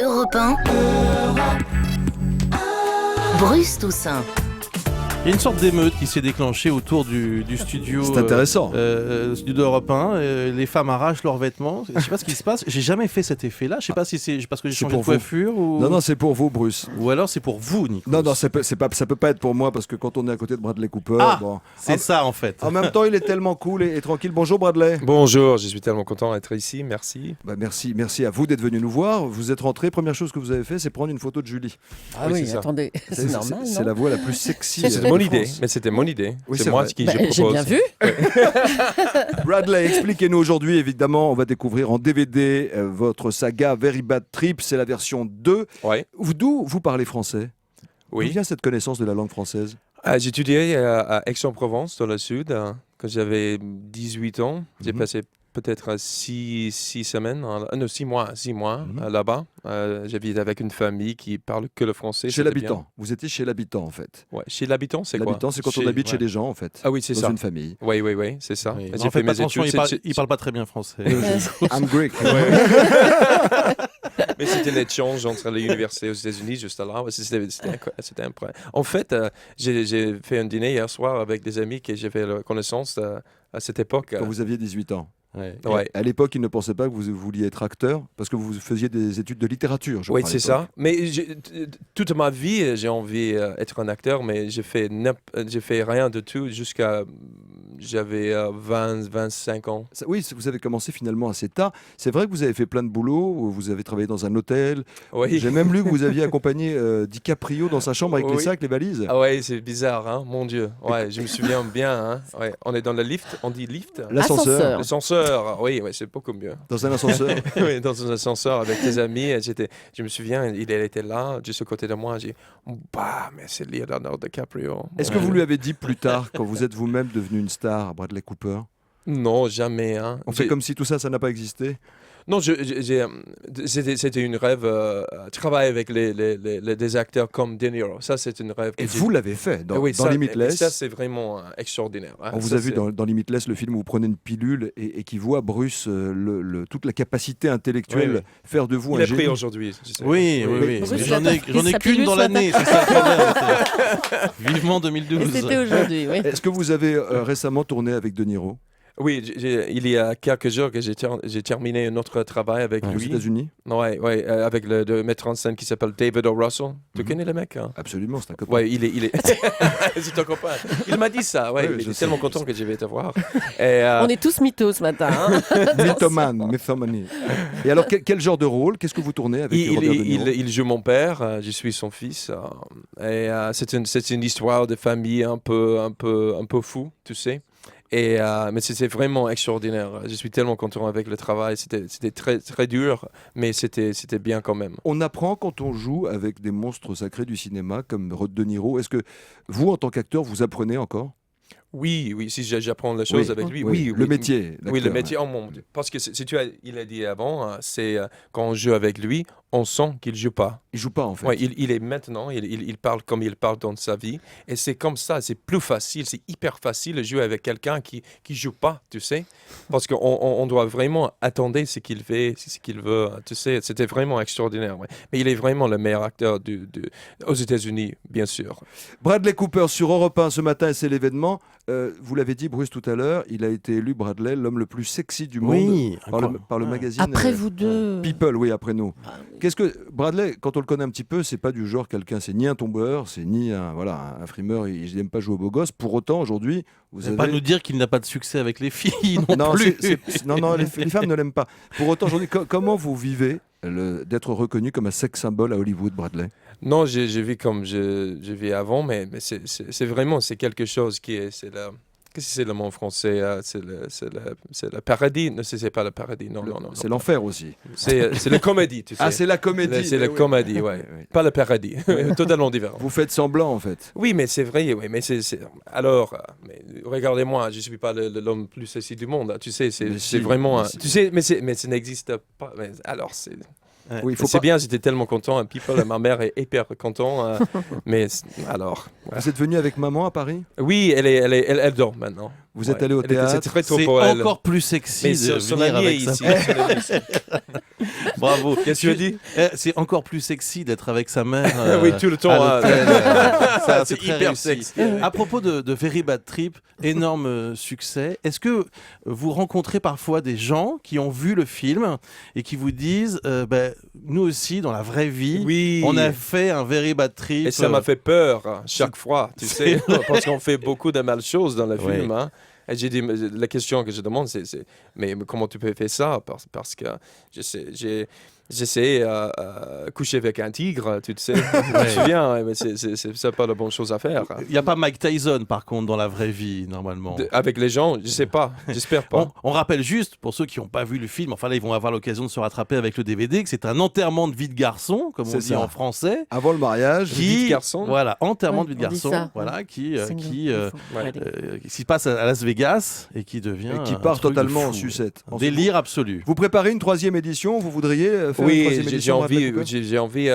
Europe 1. Bruce Toussaint. Il y a une sorte d'émeute qui s'est déclenchée autour du studio. C'est intéressant. Studio d'Europe 1. Les femmes arrachent leurs vêtements. Je sais pas ce qui se passe. J'ai jamais fait cet effet-là. Je sais pas si c'est parce que j'ai changé de coiffure ou. Non, c'est pour vous, Bruce. Ou alors c'est pour vous, Nico. Non, ça peut pas être pour moi parce que quand on est à côté de Bradley Cooper, c'est ça en fait. En même temps, il est tellement cool et tranquille. Bonjour Bradley. Bonjour, je suis tellement content d'être ici. Merci. Merci à vous d'être venu nous voir. Vous êtes rentré. Première chose que vous avez fait, c'est prendre une photo de Julie. Ah oui, attendez, c'est normal. C'est la voix la plus sexy. C'était mon idée, mais c'était mon idée. Oui, c'est moi ce qui je propose. J'ai bien vu. Bradley, expliquez-nous aujourd'hui, évidemment, on va découvrir en DVD votre saga Very Bad Trip, c'est la version 2. Ouais. D'où vous parlez français? Oui. D'où vient cette connaissance de la langue française? J'ai étudié à Aix-en-Provence, dans le sud, quand j'avais 18 ans. J'ai passé peut-être 6 semaines, 6 mois là-bas. J'habite avec une famille qui parle que le français. Chez l'habitant. Vous étiez chez l'habitant, en fait. Ouais. Chez l'habitant, c'est quoi? L'habitant, c'est quand on habite chez des gens, en fait. Ah oui, c'est ça. Dans une famille. Oui, c'est ça. Oui. J'ai fait mes attention, études. il parle pas très bien français. I'm Greek. Mais c'était un échange entre les universités aux États-Unis juste là. C'était incroyable. En fait, j'ai fait un dîner hier soir avec des amis que j'avais la connaissance à cette époque. Quand vous aviez 18 ans. Ouais. À l'époque, ils ne pensaient pas que vous vouliez être acteur parce que vous faisiez des études de littérature. Oui, c'est ça. Mais toute ma vie, j'ai envie d'être un acteur, mais j'ai fait rien de tout jusqu'à j'avais 25 ans. Oui, vous avez commencé finalement assez tard. C'est vrai que vous avez fait plein de boulot. Vous avez travaillé dans un hôtel. Oui. J'ai même lu que vous aviez accompagné DiCaprio dans sa chambre avec les sacs, les valises. Ah ouais, c'est bizarre, hein, mon Dieu. Ouais, je me souviens bien. Hein. Ouais. On est dans le lift, on dit lift. L'ascenseur. L'ascenseur, oui, c'est beaucoup mieux. Dans un ascenseur. Oui, dans un ascenseur avec tes amis. Je me souviens, il était là, juste à côté de moi. J'ai dit, mais c'est Leonardo DiCaprio. Est-ce que vous lui avez dit plus tard, quand vous êtes vous-même devenu une star, Bradley Cooper? Non, jamais. Hein. On fait comme si tout ça, ça n'a pas existé? Non, c'était une rêve. Travailler avec des acteurs comme De Niro, ça c'est une rêve. Et vous l'avez fait dans Limitless. Ça c'est vraiment extraordinaire. Hein. On vous a vu dans Limitless, le film où vous prenez une pilule et qui voit Bruce toute la capacité intellectuelle faire de vous un génie. Il est pris aujourd'hui. Oui. J'en ai qu'une dans l'année. C'est ça le Vivement 2012. Et c'était aujourd'hui. Oui. Est-ce que vous avez récemment tourné avec De Niro? Oui, il y a quelques jours que j'ai terminé un autre travail avec lui. Aux États-Unis? Oui, avec le metteur en scène qui s'appelle David O. Russell. Tu connais le mec? Hein? Absolument, c'est un copain. Oui, il est. C'est ton copain. Il m'a dit ça. Ouais, il est tellement content que je vais te voir. On est tous mythos ce matin. Hein? Mythomanie. Et alors, quel genre de rôle? Qu'est-ce que vous tournez avec Robert De Niro? Il joue mon père. Je suis son fils. Et c'est une histoire de famille un peu fou, tu sais. Mais c'était vraiment extraordinaire. Je suis tellement content avec le travail. C'était très, très dur, mais c'était bien quand même. On apprend quand on joue avec des monstres sacrés du cinéma comme De Niro. Est-ce que vous, en tant qu'acteur, vous apprenez encore? Oui, si j'apprends les choses avec lui, oui. Le métier. Oui, le métier. Parce que il a dit avant, c'est quand on joue avec lui, on sent qu'il joue pas. Il joue pas en fait. Ouais, il est maintenant, il parle comme il parle dans sa vie, et c'est comme ça, c'est plus facile, c'est hyper facile de jouer avec quelqu'un qui joue pas, tu sais, parce qu'on doit vraiment attendre ce qu'il fait, ce qu'il veut, tu sais. C'était vraiment extraordinaire. Ouais. Mais il est vraiment le meilleur acteur aux États-Unis, bien sûr. Bradley Cooper sur Europe 1 ce matin, c'est l'événement. Vous l'avez dit, Bruce, tout à l'heure, il a été élu, Bradley, l'homme le plus sexy du monde par le magazine Après vous deux. People, oui, après nous. Qu'est-ce que Bradley, quand on le connaît un petit peu, c'est pas du genre quelqu'un, c'est ni un tombeur, c'est ni un frimeur, il n'aime pas jouer au beau gosse. Pour autant, aujourd'hui, vous avez pas nous dire qu'il n'a pas de succès avec les filles non plus. Les femmes ne l'aiment pas. Pour autant, aujourd'hui, comment vous vivez d'être reconnu comme un sex symbole à Hollywood, Bradley? Non, je vis comme je vis avant, mais c'est vraiment quelque chose qui est... Qu'est-ce que c'est le mot en français? C'est le paradis? Non, c'est pas le paradis. Non. C'est l'enfer aussi. C'est la comédie, tu sais. Ah, c'est la comédie. C'est la comédie, oui. Pas le paradis. Totalement différent. Vous faites semblant, en fait. Oui, mais c'est vrai. Oui, mais alors, regardez-moi, je suis pas l'homme plus sexy du monde. Tu sais, c'est vraiment... Tu sais, mais ça n'existe pas. Mais alors, c'est... Oui, c'est bien, j'étais tellement content. Ma mère est hyper contente. Mais alors... Vous êtes venu avec maman à Paris? Oui, elle dort maintenant. Vous êtes allé au théâtre. C'était très tôt C'est pour elle. encore plus sexy Mais de son venir ami est avec ici. sa son ami est ici. Bravo. Qu'est-ce que tu as dit? C'est encore plus sexy d'être avec sa mère. Oui, tout le temps. à l'hôtel. Ça, C'est très hyper réussi. sexy. À propos de Very Bad Trip, énorme succès. Est-ce que vous rencontrez parfois des gens qui ont vu le film et qui vous disent nous aussi, dans la vraie vie, Oui. on a fait un Very Bad Trip. Et ça m'a fait peur chaque fois, tu sais, parce qu'on fait beaucoup de mal choses dans le Ouais. film. Hein. Et j'ai dit, la question que je demande, c'est mais comment tu peux faire ça? Parce que j'essaie coucher avec un tigre, tu sais. Je me souviens, mais c'est pas la bonne chose à faire. Il n'y a pas Mike Tyson, par contre, dans la vraie vie, normalement. Avec les gens, je sais pas, j'espère pas. On rappelle juste, pour ceux qui n'ont pas vu le film, enfin là, ils vont avoir l'occasion de se rattraper avec le DVD, que c'est un enterrement de vie de garçon, comme on C'est dit ça. en français. Avant le mariage. Vie de garçon. Voilà, enterrement de vie de on dit garçon, ça. voilà, qui Ouais. se passe à Las Vegas et qui devient Et qui un part truc de totalement fou. en sucette. Un délire absolu. Vous préparez une 3e édition? Vous voudriez faire une Oui, 3e j'ai édition? envie. Bradley Cooper J'ai envie.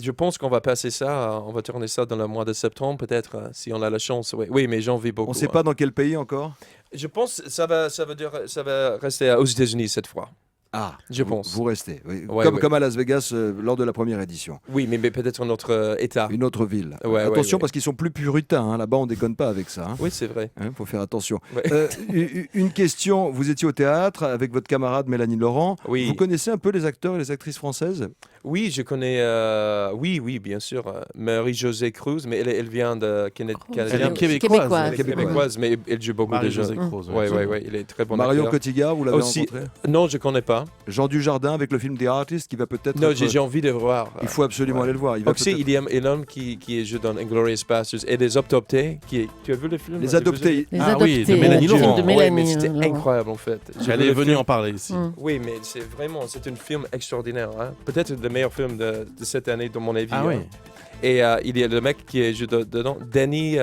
Je pense qu'on va passer ça. On va tourner ça dans le mois de septembre, peut-être, si on a la chance. Oui, mais j'en vis beaucoup. On ne sait pas dans quel pays encore? Je pense que ça va rester aux États-Unis cette fois. Ah, Je pense. Vous restez. Oui. Ouais, ouais. Comme à Las Vegas lors de la première édition. Oui, mais peut-être un autre État. Une autre ville. Ouais, attention ouais. parce qu'ils sont plus puritains. Hein. Là-bas, on déconne pas avec ça. Oui, c'est vrai. Il faut faire attention. Ouais. Une question. Vous étiez au théâtre avec votre camarade Mélanie Laurent. Oui. Vous connaissez un peu les acteurs et les actrices françaises? Oui, je connais. Oui, bien sûr. Marie-Josée Cruz, mais elle vient de Elle est canadienne. québécoise. Elle est québécoise, mais elle joue beaucoup de jeux. Marie-Josée Cruz. Oui, il est très bon Marion acteur. Cotillard, vous l'avez Aussi- rencontré? Non, je connais pas. Jean Dujardin avec le film The Artist qui va peut-être. Non, être- j'ai envie de voir. Il faut absolument Ouais. aller le voir. Il va Aussi, peut-être- il y a un homme qui joue dans Inglourious Basterds et Les Adoptés. Tu as vu le film? Les Adoptés. Les Ah adoptés. oui, de Mélanie le film Laurent. de Ouais, Mélanie mais c'était Laurent. incroyable en fait. J'ai Elle vu est le venue film. en parler ici. Oui, mais c'est un film extraordinaire. Hein? Peut-être le meilleur film de cette année, dans mon avis. Ah hein. oui. Et il y a le mec qui joue dedans, Danny.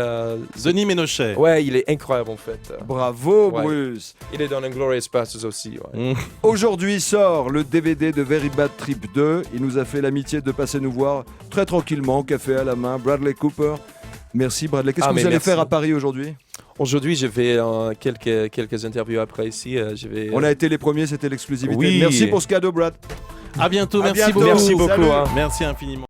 Denis Ménochet. Ouais, il est incroyable en fait. Bravo, Ouais. Bruce. Il est dans Inglourious Basterds aussi. Ouais. Aujourd'hui sort le DVD de Very Bad Trip 2. Il nous a fait l'amitié de passer nous voir très tranquillement, café à la main. Bradley Cooper. Merci Bradley. Qu'est-ce que mais vous allez merci. faire à Paris aujourd'hui? Aujourd'hui, je vais quelques interviews après ici. Je vais. On a été les premiers, c'était l'exclusivité. Oui. Merci pour ce cadeau, Brad. À bientôt, À merci bientôt. beaucoup. Merci beaucoup. Salut. Hein. Merci infiniment.